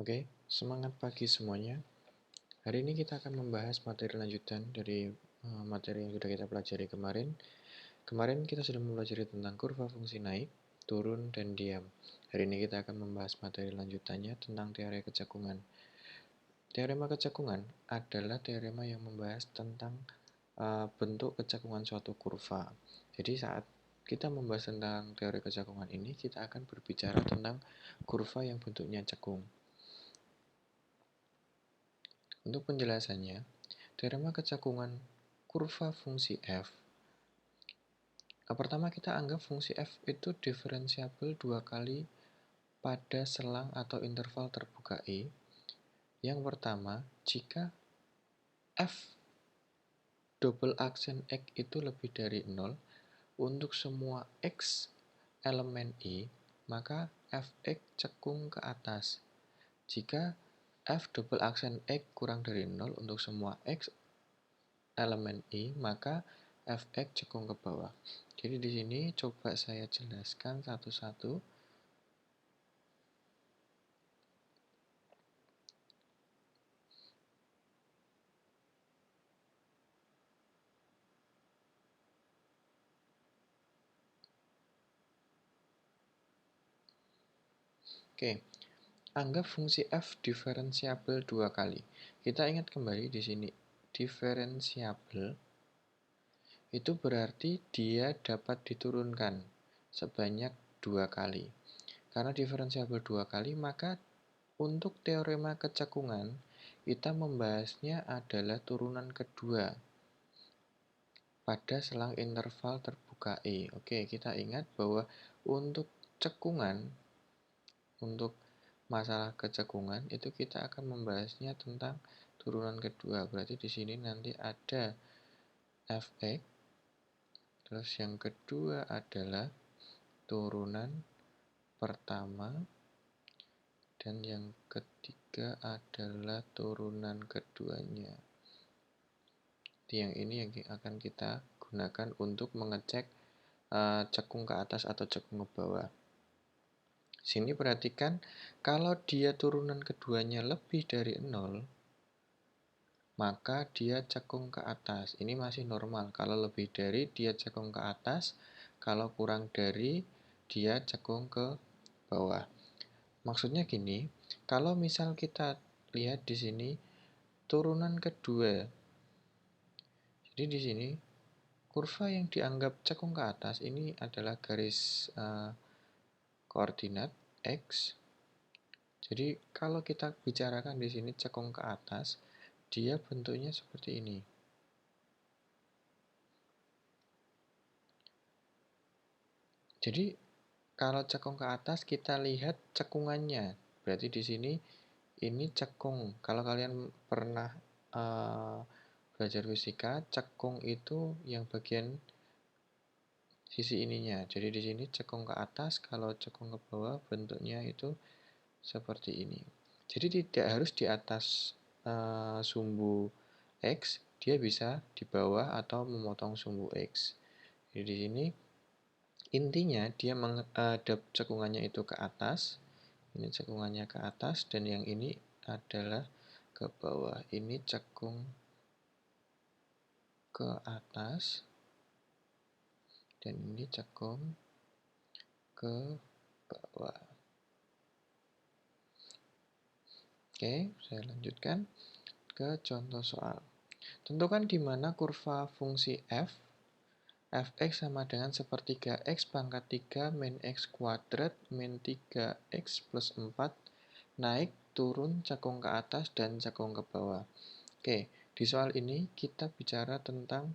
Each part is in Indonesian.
Oke, semangat pagi semuanya. Hari ini kita akan membahas materi lanjutan dari materi yang sudah kita pelajari kemarin. Kemarin kita sudah mempelajari tentang kurva fungsi naik, turun, dan diam. Hari ini kita akan membahas materi lanjutannya tentang teori kecekungan. Teorema kecekungan adalah teorema yang membahas tentang bentuk kecekungan suatu kurva. Jadi saat kita membahas tentang teori kecekungan ini, kita akan berbicara tentang kurva yang bentuknya cekung. Untuk penjelasannya, teorema kecekungan kurva fungsi f. Pertama kita anggap fungsi f itu diferensiabel dua kali pada selang atau interval terbuka E. Yang pertama, jika f double aksen x itu lebih dari 0 untuk semua x elemen E, maka fx cekung ke atas. Jika f double aksen x kurang dari 0 untuk semua x elemen E, maka fx cekung ke bawah. Jadi di sini coba saya jelaskan satu-satu. Oke, anggap fungsi f diferensiabel dua kali. Kita ingat kembali di sini, diferensiabel itu berarti dia dapat diturunkan sebanyak dua kali. Karena diferensiabel dua kali, maka untuk teorema kecekungan, kita membahasnya adalah turunan kedua pada selang interval terbuka E. Oke, kita ingat bahwa untuk cekungan, untuk masalah kecekungan, itu kita akan membahasnya tentang turunan kedua. Berarti di sini nanti ada fx, terus yang kedua adalah turunan pertama, dan yang ketiga adalah turunan keduanya. Yang ini yang akan kita gunakan untuk mengecek cekung ke atas atau cekung ke bawah. Sini perhatikan, kalau dia turunan keduanya lebih dari 0, maka dia cekung ke atas. Ini masih normal. Kalau lebih dari, dia cekung ke atas. Kalau kurang dari, dia cekung ke bawah. Maksudnya gini, kalau misal kita lihat di sini turunan kedua. Jadi di sini kurva yang dianggap cekung ke atas ini adalah garis koordinat x. Jadi kalau kita bicarakan di sini cekung ke atas, dia bentuknya seperti ini. Jadi kalau cekung ke atas kita lihat cekungannya. Berarti di sini ini cekung. Kalau kalian pernah belajar fisika, cekung itu yang bagian sisi ininya. Jadi di sini cekung ke atas, kalau cekung ke bawah bentuknya itu seperti ini. Jadi tidak harus di atas sumbu X, dia bisa di bawah atau memotong sumbu X. Jadi di sini intinya dia menghadap cekungannya itu ke atas. Ini cekungannya ke atas dan yang ini adalah ke bawah. Ini cekung ke atas dan ini cekung ke bawah. Oke, saya lanjutkan ke contoh soal. Tentukan di mana kurva fungsi f, fx sama dengan sepertiga x pangkat 3 min x kuadrat min 3x plus 4 naik, turun, cekung ke atas, dan cekung ke bawah. Oke, di soal ini kita bicara tentang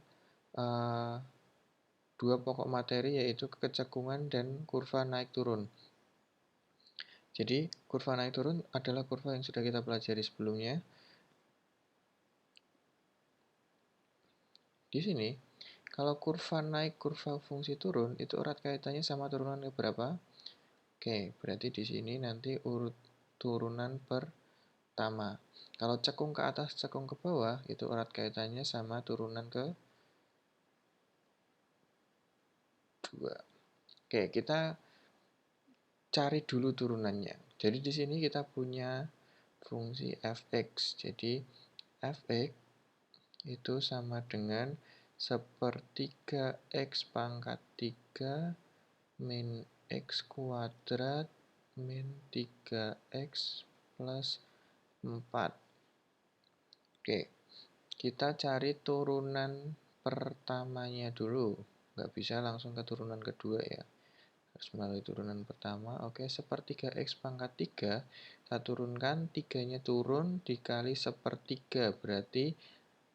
dua pokok materi yaitu kecekungan dan kurva naik turun. Jadi kurva naik turun adalah kurva yang sudah kita pelajari sebelumnya. Di sini, kalau kurva naik, kurva fungsi turun, itu erat kaitannya sama turunan ke berapa? Oke, berarti di sini nanti urut turunan pertama. Kalau cekung ke atas, cekung ke bawah, itu erat kaitannya sama turunan ke 2. Oke, kita cari dulu turunannya. Jadi di sini kita punya fungsi fx. Jadi fx itu sama dengan sepertiga x pangkat 3 min x kuadrat min 3x plus 4. Oke, kita cari turunan pertamanya dulu. Nggak bisa langsung ke turunan kedua ya. Harus melalui turunan pertama. Oke, sepertiga x pangkat 3. Kita turunkan, 3-nya turun dikali sepertiga. Berarti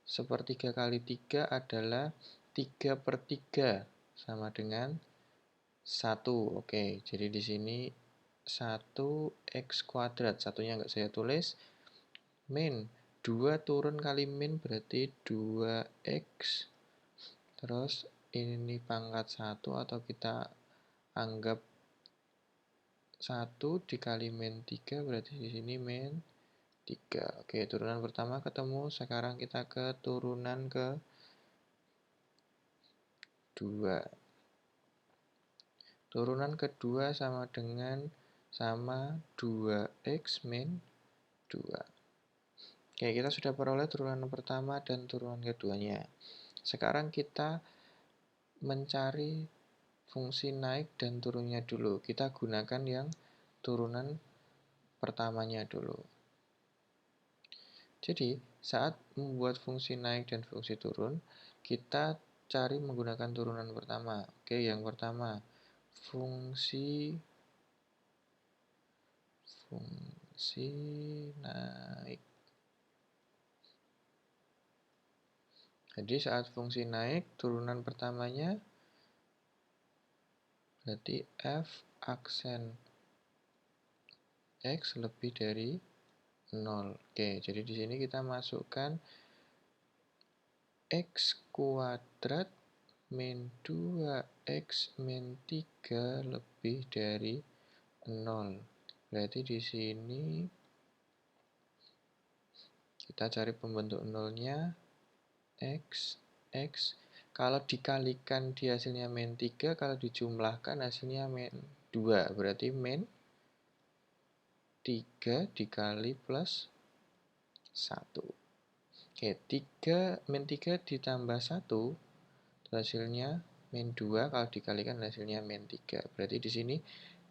sepertiga kali 3 adalah 3/3. Sama dengan 1. Oke, jadi di sini 1x kuadrat. Satunya nggak saya tulis. Min 2 turun kali min berarti 2x. Terus ini pangkat 1 atau kita anggap 1 dikali min 3 berarti di sini min 3. Oke, turunan pertama ketemu. Sekarang kita ke turunan kedua. Turunan kedua sama dengan 2x min 2. Oke, kita sudah peroleh turunan pertama dan turunan keduanya. Sekarang kita mencari fungsi naik dan turunnya dulu. Kita gunakan yang turunan pertamanya dulu. Jadi, saat membuat fungsi naik dan fungsi turun, kita cari menggunakan turunan pertama. Oke, yang pertama, fungsi naik. Jadi, saat fungsi naik, turunan pertamanya berarti f aksen x lebih dari 0. Oke, jadi di sini kita masukkan x kuadrat min 2x min 3 lebih dari 0. Berarti di sini kita cari pembentuk nolnya x. Kalau dikalikan di hasilnya min 3, kalau dijumlahkan hasilnya min 2. Berarti min 3 dikali plus 1. Oke, min 3 ditambah 1, hasilnya min 2, kalau dikalikan hasilnya min 3. Berarti di sini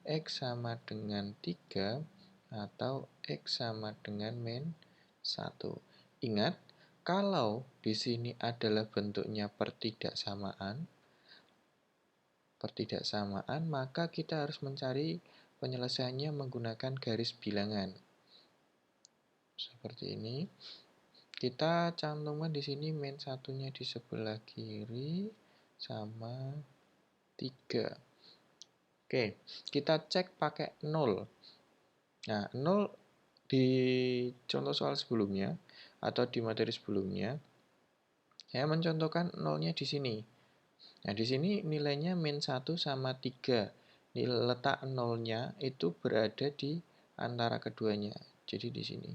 x sama dengan 3 atau x sama dengan min 1. Ingat, kalau di sini adalah bentuknya pertidaksamaan, maka kita harus mencari penyelesaiannya menggunakan garis bilangan. Seperti ini. Kita cantumkan di sini min 1-nya di sebelah kiri sama 3. Oke, kita cek pakai 0. Nah, 0 di contoh soal sebelumnya atau di materi sebelumnya, saya mencontohkan 0-nya di sini. Nah, di sini nilainya min 1 sama 3. Letak 0-nya itu berada di antara keduanya. Jadi di sini.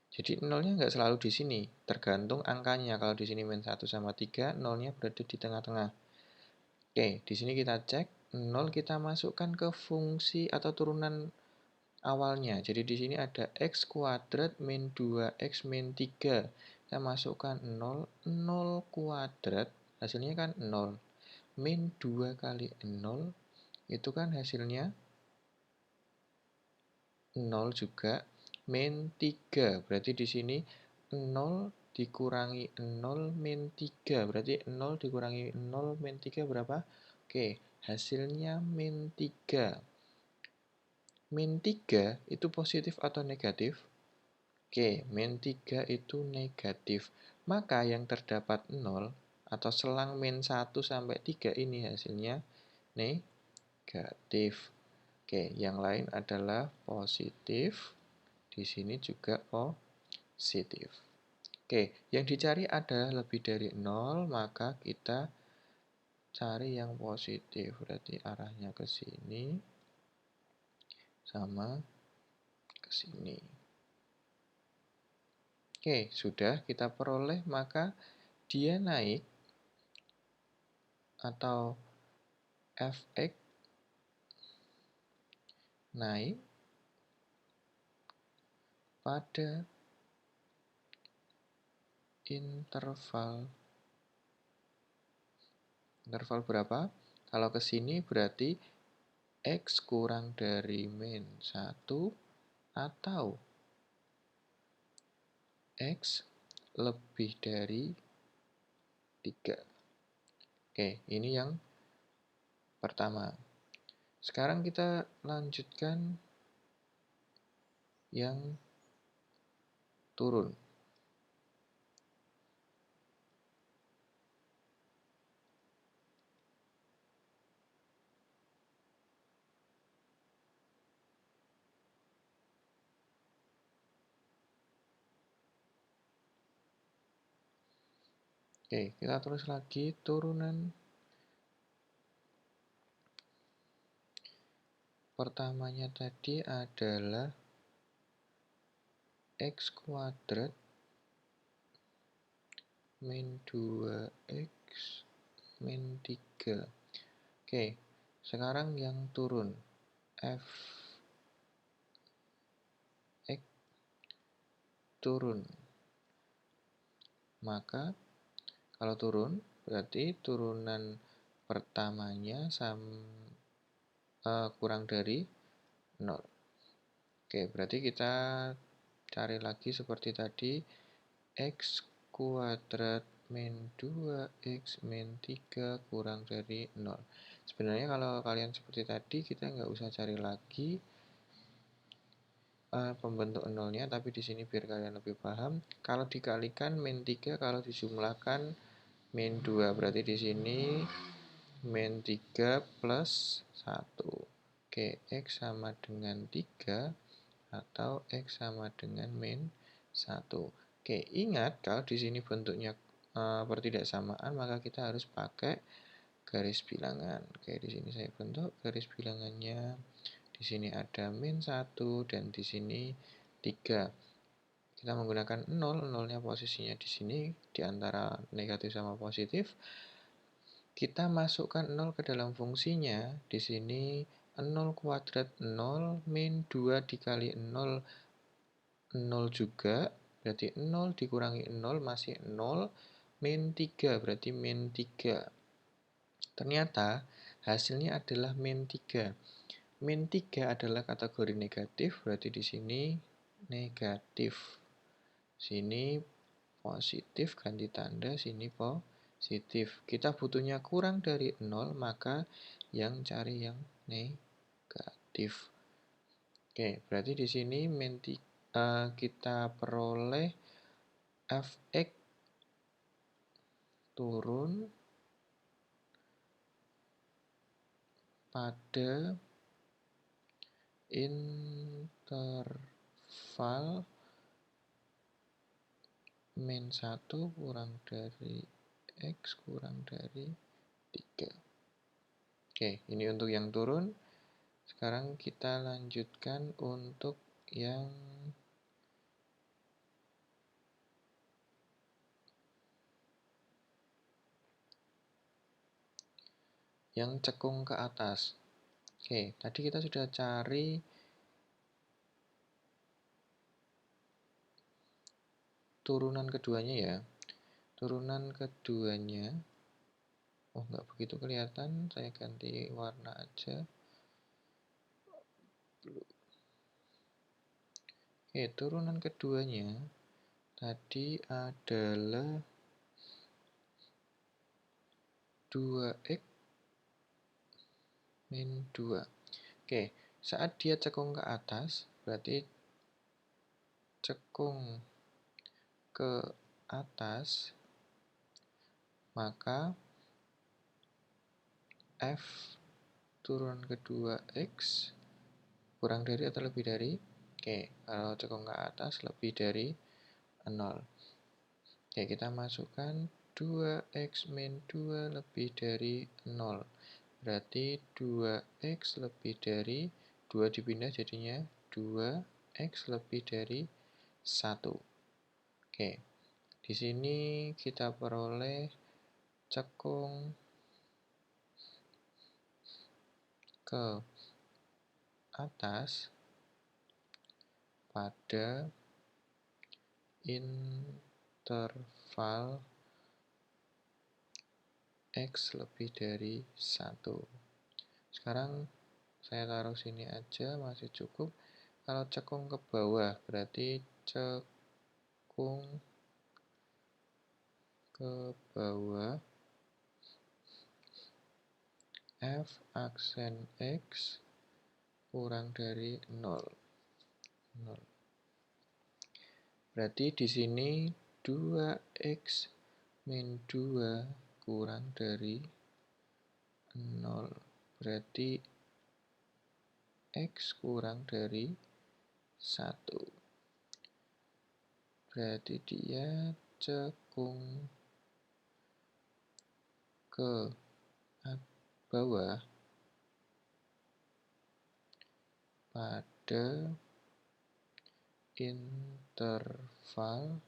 Jadi 0-nya nggak selalu di sini, tergantung angkanya. Kalau di sini min 1 sama 3, 0-nya berada di tengah-tengah. Oke, di sini kita cek, 0 kita masukkan ke fungsi atau turunan awalnya. Jadi di sini ada x kuadrat min 2x min 3. Kita masukkan 0, 0 kuadrat, hasilnya kan 0. Min 2 kali 0, itu kan hasilnya 0 juga. Min 3, berarti di sini 0 dikurangi 0 min 3, berarti 0 dikurangi 0 min 3 berapa? Oke, hasilnya min 3. Min 3 itu positif atau negatif? Oke, min 3 itu negatif. Maka yang terdapat 0 atau selang min 1 sampai 3 ini hasilnya negatif. Oke, yang lain adalah positif. Di sini juga positif. Oke, yang dicari adalah lebih dari 0, maka kita cari yang positif. Berarti arahnya ke sini sama ke sini. Oke, sudah kita peroleh, maka dia naik atau fx naik pada interval berapa? Kalau ke sini berarti X kurang dari min 1 atau X lebih dari 3. Oke, ini yang pertama. Sekarang kita lanjutkan yang turun. Oke, kita terus lagi turunan pertamanya tadi adalah X kuadrat min 2X min 3. Oke, sekarang yang turun F X turun. Maka kalau turun berarti turunan pertamanya kurang dari 0. Oke, berarti kita cari lagi seperti tadi, X kuadrat min 2X min 3 kurang dari 0. Sebenarnya kalau kalian seperti tadi, kita nggak usah cari lagi pembentuk nolnya, tapi di sini biar kalian lebih paham. Kalau dikalikan min 3, kalau dijumlahkan min 2, berarti di sini min 3 plus 1. Oke, X sama dengan 3 atau X sama dengan min 1. Oke, ingat kalau di sini bentuknya pertidaksamaan, maka kita harus pakai garis bilangan. Oke, di sini saya bentuk garis bilangannya. Di sini ada min 1 dan di sini 3. Kita menggunakan 0, nolnya posisinya di sini di antara negatif sama positif. Kita masukkan 0 ke dalam fungsinya. Di sini 0 kuadrat 0 min 2 dikali 0 0 juga, berarti 0 dikurangi 0 masih 0, min 3 berarti min 3. Ternyata hasilnya adalah min 3. Min 3 adalah kategori negatif, berarti di sini negatif. Sini positif, ganti tanda, sini positif. Kita butuhnya kurang dari 0, maka yang cari yang negatif. Oke, berarti di sini kita peroleh Fx turun pada interval min 1 kurang dari X kurang dari 3. Oke, ini untuk yang turun. Sekarang kita lanjutkan untuk yang cekung ke atas. Oke, tadi kita sudah cari turunan keduanya ya. Turunan keduanya, oh nggak begitu kelihatan, saya ganti warna aja. Oke, turunan keduanya tadi adalah 2X min 2. Oke, saat dia cekung ke atas, berarti cekung ke atas, maka F turun kedua X kurang dari atau lebih dari? Oke, kalau cekung ke atas lebih dari 0. Oke, kita masukkan 2X min 2 lebih dari 0. Berarti 2X lebih dari 2 dipindah jadinya 2X lebih dari 1. Oke, di sini kita peroleh cekung ke atas pada interval X lebih dari 1. Sekarang saya taruh sini aja, masih cukup. Kalau cekung ke bawah, berarti cekung ke bawah F aksen X kurang dari 0. Berarti di sini 2X min 2 kurang dari 0. Berarti X kurang dari 1. Berarti dia cekung ke bawah pada interval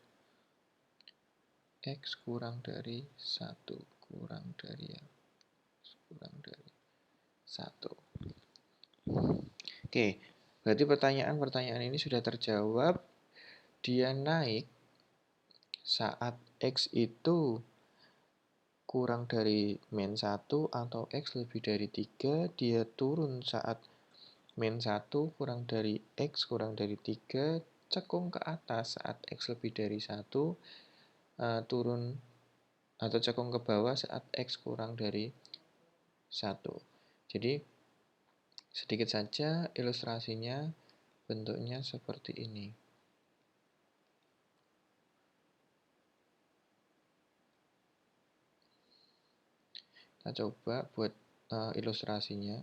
X kurang dari 1. Kurang dari 1. Oke, berarti pertanyaan ini sudah terjawab. Dia naik saat X itu kurang dari min 1 atau X lebih dari 3. Dia turun saat min 1 kurang dari X kurang dari 3. Cekung ke atas saat X lebih dari 1. Turun atau cekung ke bawah saat X kurang dari 1. Jadi sedikit saja ilustrasinya, bentuknya seperti ini. Kita coba buat ilustrasinya.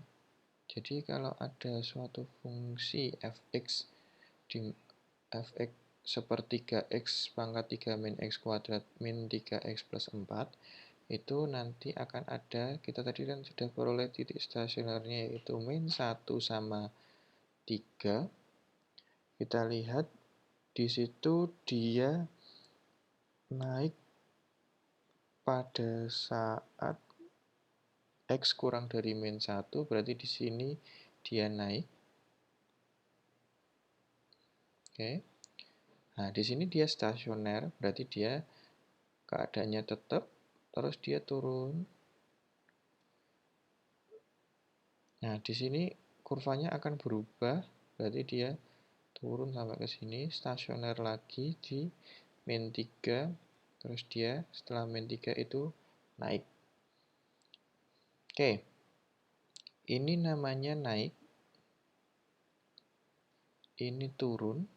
Jadi kalau ada suatu fungsi fx di fx sepertiga x pangkat 3 min x kuadrat min 3x plus 4, itu nanti akan ada, kita tadi kan sudah peroleh titik stasionernya yaitu min 1 sama 3. Kita lihat di situ dia naik pada saat X kurang dari min 1, berarti di sini dia naik. Oke. Nah, di sini dia stasioner, berarti dia keadaannya tetap, terus dia turun. Nah, di sini kurvanya akan berubah, berarti dia turun sampai ke sini, stasioner lagi di min 3, terus dia setelah min 3 itu naik. Oke, ini namanya naik, ini turun,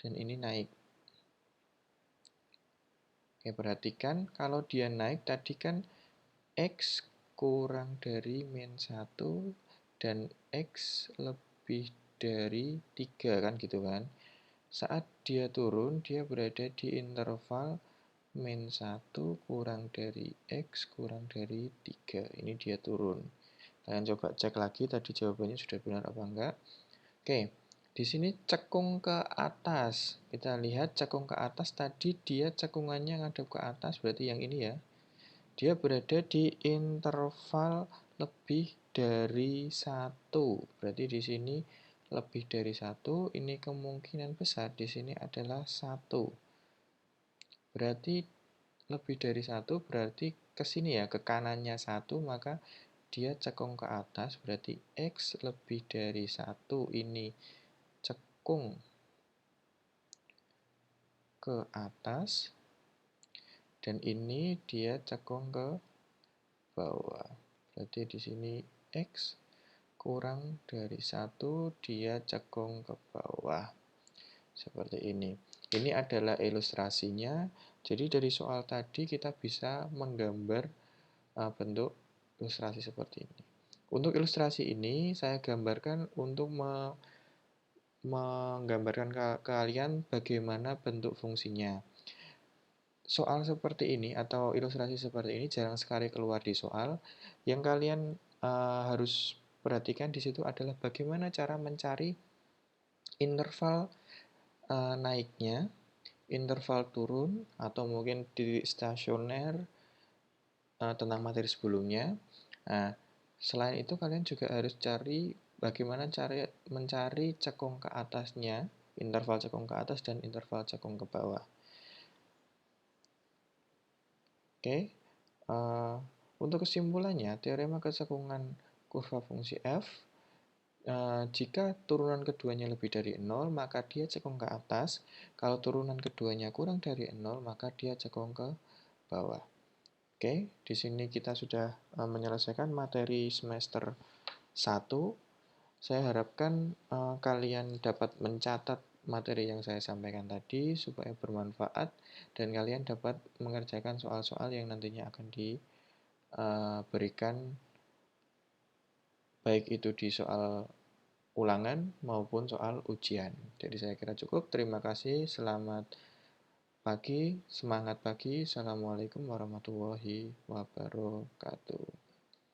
dan ini naik. Oke, perhatikan kalau dia naik tadi kan X kurang dari min 1 dan X lebih dari 3 kan gitu kan. Saat dia turun, dia berada di interval min 1 kurang dari X kurang dari 3. Ini dia turun. Kalian coba cek lagi tadi jawabannya sudah benar apa enggak. Oke, di sini cekung ke atas. Kita lihat cekung ke atas tadi dia cekungannya ngadep ke atas, berarti yang ini ya. Dia berada di interval lebih dari 1. Berarti di sini lebih dari 1, ini kemungkinan besar di sini adalah 1. Berarti lebih dari 1 berarti ke sini ya, ke kanannya 1, maka dia cekung ke atas, berarti X lebih dari 1 ini cekung ke atas, dan ini dia cekung ke bawah. Berarti di sini X kurang dari 1, dia cekung ke bawah. Seperti ini. Ini adalah ilustrasinya. Jadi dari soal tadi kita bisa menggambar bentuk ilustrasi seperti ini. Untuk ilustrasi ini saya gambarkan untuk menggambarkan ke kalian bagaimana bentuk fungsinya. Soal seperti ini atau ilustrasi seperti ini jarang sekali keluar di soal. Yang kalian harus perhatikan di situ adalah bagaimana cara mencari interval naiknya, interval turun, atau mungkin titik stasioner tentang materi sebelumnya. Nah, selain itu kalian juga harus cari bagaimana cara mencari cekung ke atasnya interval cekung ke atas dan interval cekung ke bawah. Oke, untuk kesimpulannya, teorema kecekungan kurva fungsi f, jika turunan keduanya lebih dari 0, maka dia cekung ke atas. Kalau turunan keduanya kurang dari 0, maka dia cekung ke bawah. Oke, di sini kita sudah menyelesaikan materi semester 1. Saya harapkan kalian dapat mencatat materi yang saya sampaikan tadi supaya bermanfaat dan kalian dapat mengerjakan soal-soal yang nantinya akan diberikan baik itu di soal ulangan maupun soal ujian. Jadi saya kira cukup. Terima kasih. Selamat pagi, semangat pagi. Assalamualaikum warahmatullahi wabarakatuh.